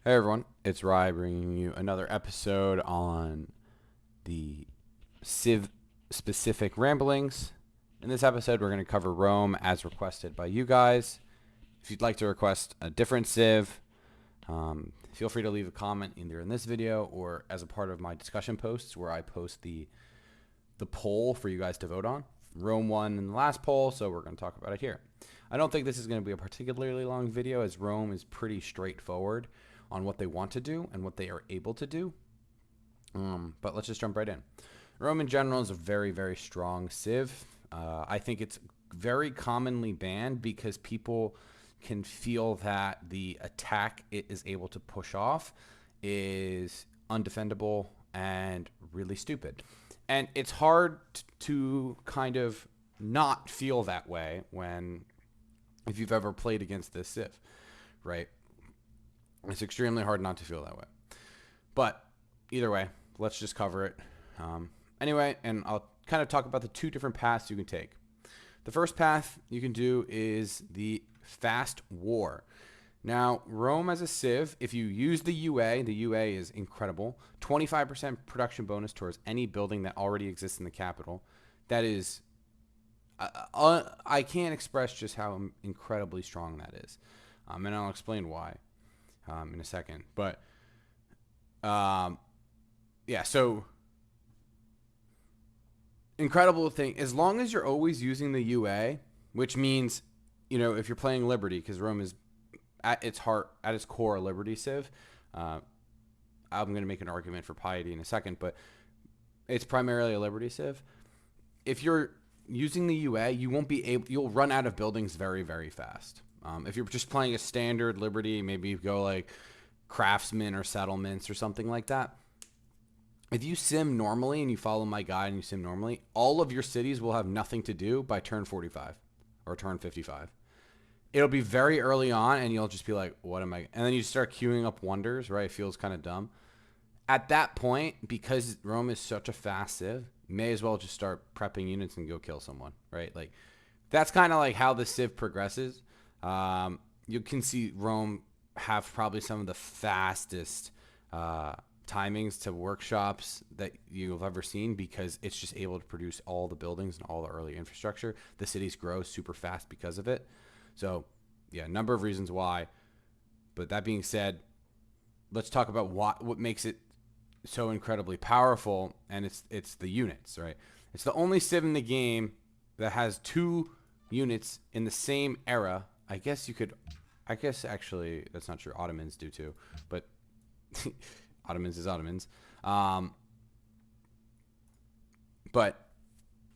Hey everyone, it's Rye bringing you another episode on the Civ specific ramblings. In this episode, we're going to cover Rome as requested by you guys. If you'd like to request a different Civ, feel free to leave a comment either in this video or as a part of my discussion posts where I post the poll for you guys to vote on. Rome won in the last poll, so we're going to talk about it here. I don't think this is going to be a particularly long video as Rome is pretty straightforward on what they want to do and what they are able to do. But let's just jump right in. Rome in general is a very, very strong Civ. I think it's very commonly banned because people can feel that the attack it is able to push off is undefendable and really stupid. And it's hard to kind of not feel that way if you've ever played against this Civ, right? It's extremely hard not to feel that way. But either way, let's just cover it. Anyway, and I'll kind of talk about the two different paths you can take. The first path you can do is the fast war. Now, Rome as a Civ, if you use the UA is incredible. 25% production bonus towards any building that already exists in the capital. That is, I can't express just how incredibly strong that is. And I'll explain why in a second. But, yeah, so incredible thing. As long as you're always using the UA, which means, you know, if you're playing Liberty, because Rome is at its core, a Liberty Civ. I'm going to make an argument for Piety in a second, but it's primarily a Liberty Civ. If you're using the UA, you'll run out of buildings very, very fast. If you're just playing a standard Liberty, maybe you go like Craftsmen or Settlements or something like that. If you sim normally and you follow my guide and you sim normally, all of your cities will have nothing to do by turn 45 or turn 55. It'll be very early on and you'll just be like, what am I? And then you start queuing up wonders, right? It feels kind of dumb. At that point, because Rome is such a fast Civ, may as well just start prepping units and go kill someone, right? Like that's kind of like how the Civ progresses. You can see Rome have probably some of the fastest timings to workshops that you've ever seen because it's just able to produce all the buildings and all the early infrastructure. The cities grow super fast because of it. So, yeah, a number of reasons why. But that being said, let's talk about what makes it so incredibly powerful, and it's the units, right? It's the only Civ in the game that has two units in the same era. I guess actually that's not true. Ottomans do too, but Ottomans is Ottomans. But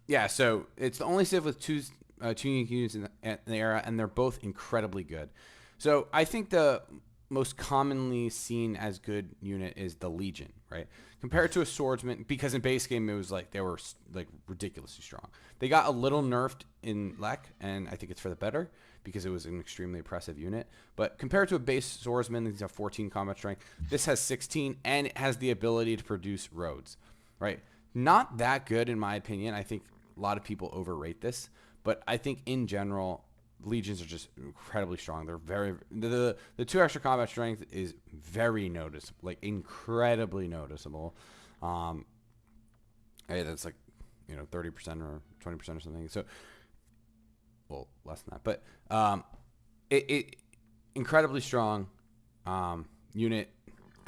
yeah, so it's the only Civ with two unique units in the era, and they're both incredibly good. So I think the most commonly seen as good unit is the Legion, right? Compared to a swordsman, because in base game it was like they were like ridiculously strong. They got a little nerfed in Lek, and I think it's for the better because it was an extremely oppressive unit. But compared to a base swordsman, these have 14 combat strength. This has 16, and it has the ability to produce roads, right? Not that good in my opinion. I think a lot of people overrate this, but I think in general, Legions are just incredibly strong. They're the 2 extra combat strength is very noticeable, like incredibly noticeable. Hey, that's like 30% or 20% or something. So, well, less than that, but it incredibly strong unit,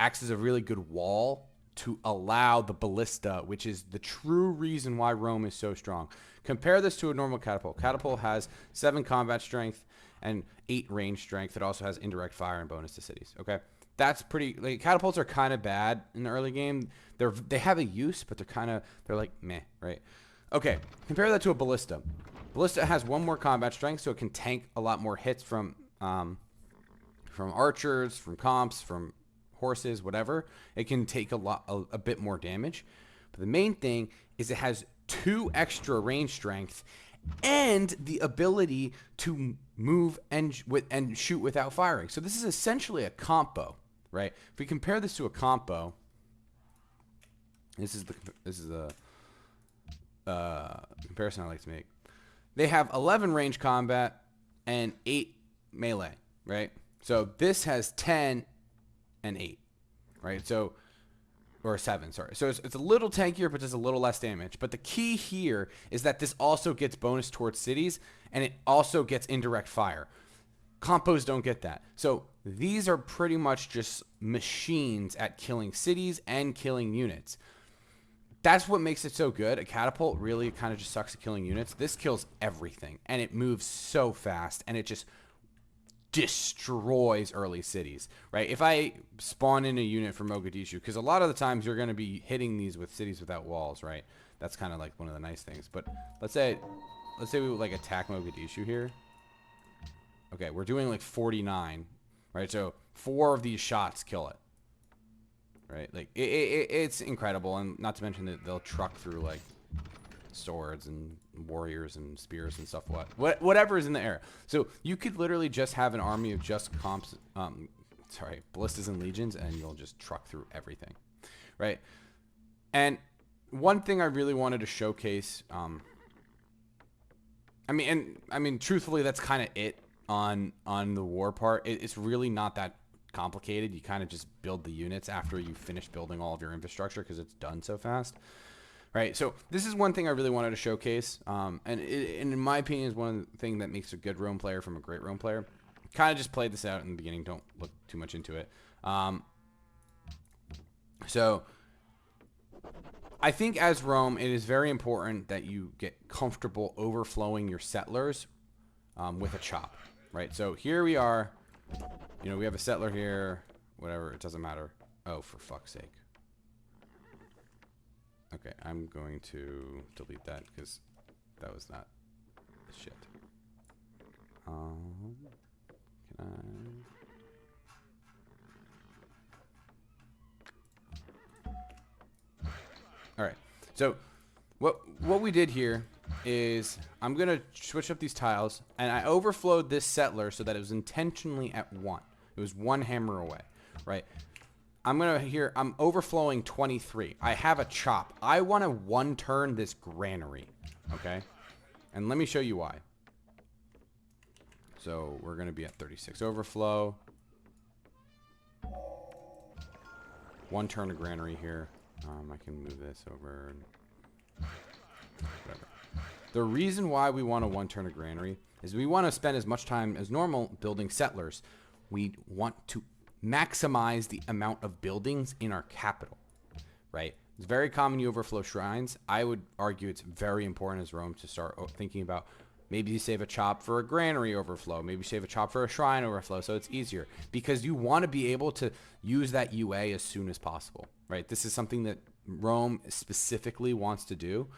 acts as a really good wall to allow the ballista, which is the true reason why Rome is so strong. Compare this to a normal catapult. Catapult has 7 combat strength and 8 range strength. It also has indirect fire and bonus to cities. Okay, that's pretty. Like catapults are kind of bad in the early game. They have a use, but they're like meh, right? Okay, compare that to a ballista. Ballista has 1 more combat strength, so it can tank a lot more hits from archers, from comps, from horses, whatever. It can take a bit more damage. But the main thing is it has 2 extra range strength and the ability to move and shoot without firing. So this is essentially a combo, right? If we compare this to a combo, this is the comparison I like to make. They have 11 range combat and 8 melee, right? So this has 10 an 8, right? So, or a 7, sorry. So it's a little tankier, but does a little less damage. But the key here is that this also gets bonus towards cities, and it also gets indirect fire. Compos don't get that. So these are pretty much just machines at killing cities and killing units. That's what makes it so good. A catapult really kind of just sucks at killing units. This kills everything, and it moves so fast, and it just destroys early cities, right? If I spawn in a unit for Mogadishu, because a lot of the times you're going to be hitting these with cities without walls, right? That's kind of like one of the nice things. But let's say we would like attack Mogadishu here. Okay, we're doing like 49, right? So 4 of these shots kill it, right? Like it's incredible, and not to mention that they'll truck through like swords and warriors and spears and stuff. Whatever is in the air. So you could literally just have an army of just comps, ballistas and legions, and you'll just truck through everything, right? And one thing I really wanted to showcase, I mean, truthfully, that's kind of it on the war part. It's really not that complicated. You kind of just build the units after you finish building all of your infrastructure because it's done so fast, right? So this is one thing I really wanted to showcase, and in my opinion is one thing that makes a good Rome player from a great Rome player. Kind of just played this out in the beginning. Don't look too much into it. So I think as Rome, it is very important that you get comfortable overflowing your settlers with a chop, right? So here we are, you know, we have a settler here, whatever, it doesn't matter. Oh, for fuck's sake. Okay, I'm going to delete that because that was not shit. Can I... All right, so what we did here is I'm going to switch up these tiles, and I overflowed this settler so that it was intentionally at 1. It was 1 hammer away, right? I'm overflowing 23. I have a chop. I want to 1-turn this granary, okay? And let me show you why. So we're going to be at 36 overflow. 1 turn of granary here. I can move this over and whatever. The reason why we want a 1-turn of granary is we want to spend as much time as normal building settlers. We want to maximize the amount of buildings in our capital, right? It's very common you overflow shrines. I would argue it's very important as Rome to start thinking about maybe you save a chop for a granary overflow. Maybe you save a chop for a shrine overflow so it's easier because you want to be able to use that UA as soon as possible, right? This is something that Rome specifically wants to do.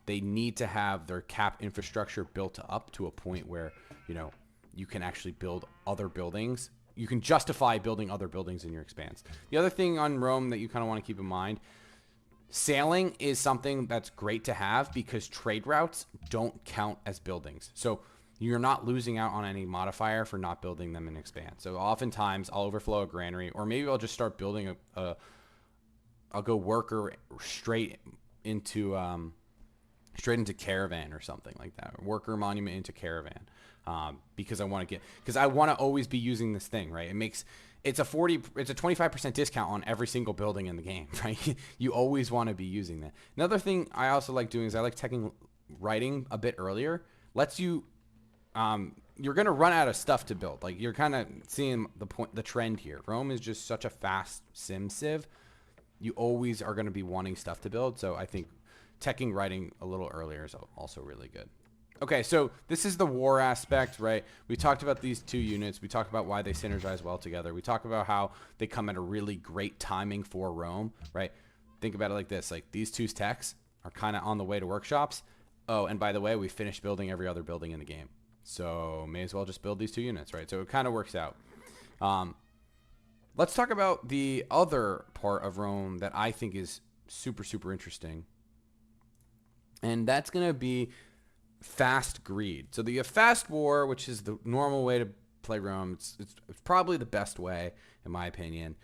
They need to have their cap infrastructure built up to a point where, you know, you can actually build other buildings. You can justify building other buildings in your expanse. The other thing on Rome that you kind of want to keep in mind, sailing is something that's great to have because trade routes don't count as buildings. So you're not losing out on any modifier for not building them in expanse. So oftentimes I'll overflow a granary, or maybe I'll just start building I'll go worker straight into caravan or something like that. Worker monument into caravan. Because I want to always be using this thing, right? It's a 25% discount on every single building in the game, right? You always want to be using that. Another thing I also like doing is I like teching writing a bit earlier. Lets you, you're going to run out of stuff to build. Like you're kind of seeing the trend here. Rome is just such a fast sim civ. You always are going to be wanting stuff to build. So I think teching writing a little earlier is also really good. Okay, so this is the war aspect, right? We talked about these 2 units. We talked about why they synergize well together. We talked about how they come at a really great timing for Rome, right? Think about it like this. Like these 2 techs are kind of on the way to workshops. Oh, and by the way, we finished building every other building in the game. So may as well just build these 2 units, right? So it kind of works out. Let's talk about the other part of Rome that I think is super, super interesting. And that's going to be fast greed. So the fast war, which is the normal way to play Rome, it's probably the best way in my opinion.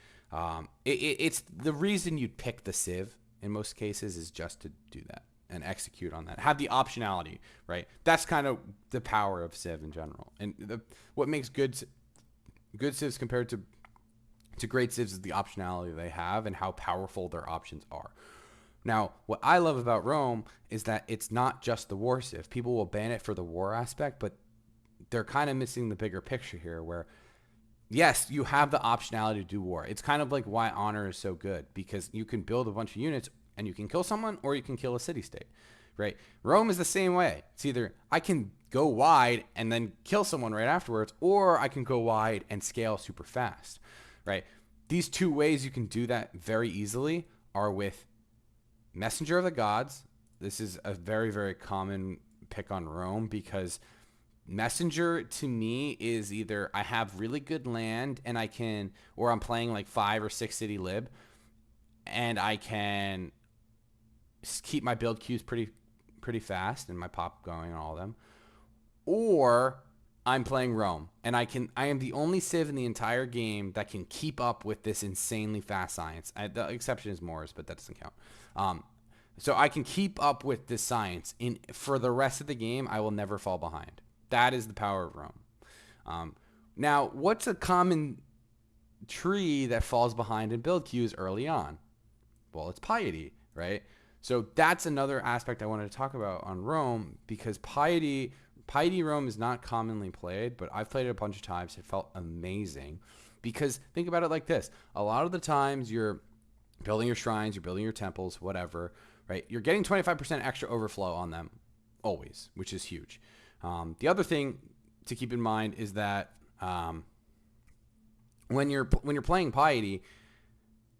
It's the reason you'd pick the Civ in most cases is just to do that and execute on that. Have the optionality, right? That's kind of the power of Civ in general. And what makes good Civs compared to to great civs is the optionality they have and how powerful their options are. Now, what I love about Rome is that it's not just the war civ. People will ban it for the war aspect, but they're kind of missing the bigger picture here where, yes, you have the optionality to do war. It's kind of like why honor is so good, because you can build a bunch of units and you can kill someone or you can kill a city-state, right? Rome is the same way. It's either I can go wide and then kill someone right afterwards, or I can go wide and scale super fast, right? These two ways you can do that very easily are with Messenger of the Gods. This is a very, very common pick on Rome because Messenger to me is either I have really good land and I can, or I'm playing like 5 or 6 city lib and I can keep my build queues pretty fast and my pop going on all of them, or I'm playing Rome and I am the only civ in the entire game that can keep up with this insanely fast science. The exception is Moors, but that doesn't count. So I can keep up with this science for the rest of the game. I will never fall behind. That is the power of Rome. Now, what's a common tree that falls behind in build queues early on? Well, it's piety, right? So that's another aspect I wanted to talk about on Rome, because piety Rome is not commonly played, but I've played it a bunch of times. It felt amazing because think about it like this. A lot of the times you're building your shrines, you're building your temples, whatever, right? You're getting 25% extra overflow on them always, which is huge. The other thing to keep in mind is that when you're playing piety,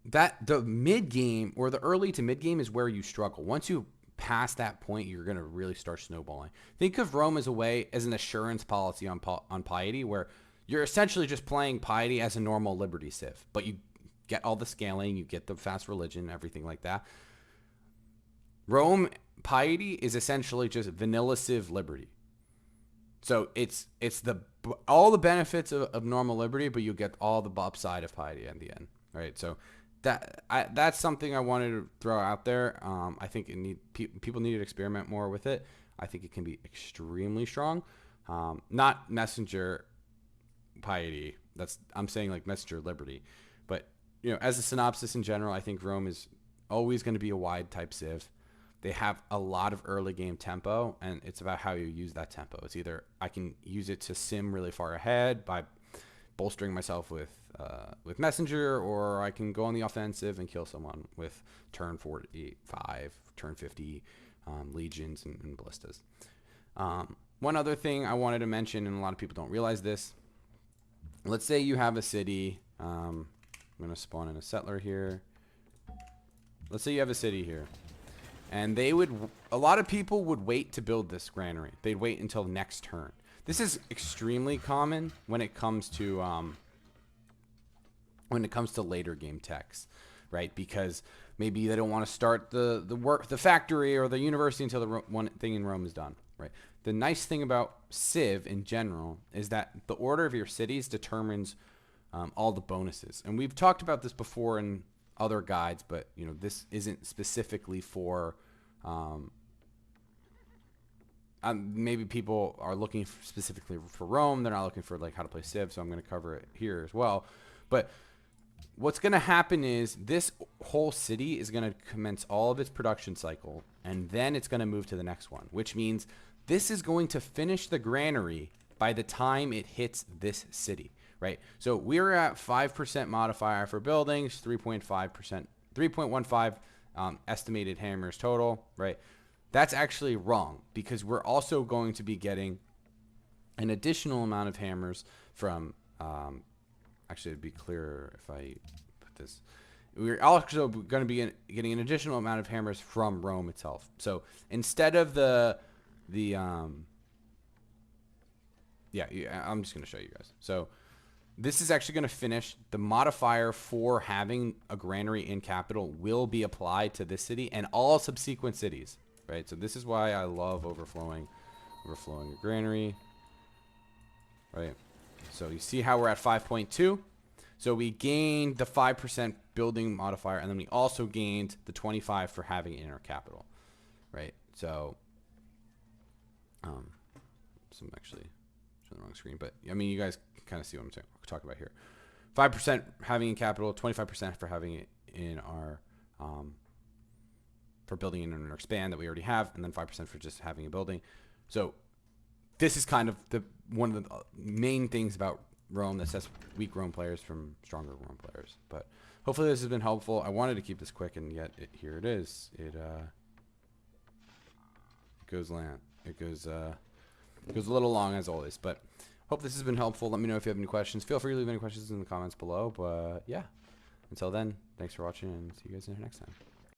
that the mid game or the early to mid game is where you struggle. Once you pass that point, you're going to really start snowballing. Think of Rome as an assurance policy on piety, where you're essentially just playing piety as a normal liberty civ, but you get all the scaling, you get the fast religion, everything like that. Rome piety is essentially just vanilla civ liberty. So it's all the benefits of normal liberty, but you get all the upside of piety at the end, right? So that's something I wanted to throw out there. I think people need to experiment more with it. I think it can be extremely strong. Not messenger piety. I'm saying like messenger liberty, but as a synopsis in general, I think Rome is always going to be a wide type civ. They have a lot of early game tempo, and it's about how you use that tempo. It's either I can use it to sim really far ahead by bolstering myself with messenger, or I can go on the offensive and kill someone with turn 45, turn 50 legions and ballistas. One other thing I wanted to mention, and a lot of people don't realize this. Let's say you have a city. I'm going to spawn in a settler here. Let's say you have a city here. And a lot of people would wait to build this granary. They'd wait until next turn. This is extremely common when it comes to later game techs, right? Because maybe they don't want to start the factory or the university until the one thing in Rome is done, right? The nice thing about Civ in general is that the order of your cities determines all the bonuses. And we've talked about this before in other guides, but this isn't specifically for maybe people are looking specifically for Rome. They're not looking for like how to play Civ, so I'm going to cover it here as well. But what's going to happen is this whole city is going to commence all of its production cycle, and then it's going to move to the next one, which means this is going to finish the granary by the time it hits this city. Right, so we're at 5% modifier for buildings, 3.15 estimated hammers total. Right, that's actually wrong because we're also going to be getting an additional amount of hammers from. Actually, it'd be clearer if I put this. We're also going to be getting an additional amount of hammers from Rome itself. So instead of I'm just going to show you guys. So. This is actually going to finish. The modifier for having a granary in capital will be applied to this city and all subsequent cities, right? So this is why I love overflowing a granary, right? So you see how we're at 5.2. So we gained the 5% building modifier, and then we also gained the 25 for having it in our capital, right? So, I'm actually showing the wrong screen, but I mean, you guys kind of see what I'm talking about here. 5% having in capital, 25% for having it in our for building in our expand that we already have, and then 5% for just having a building. So this is kind of one of the main things about Rome that sets weak Rome players from stronger Rome players. But hopefully this has been helpful. I wanted to keep this quick, and yet here it is. It goes a little long as always, but hope this has been helpful. Let me know if you have any questions. Feel free to leave any questions in the comments below. But yeah, until then, thanks for watching, and see you guys next time.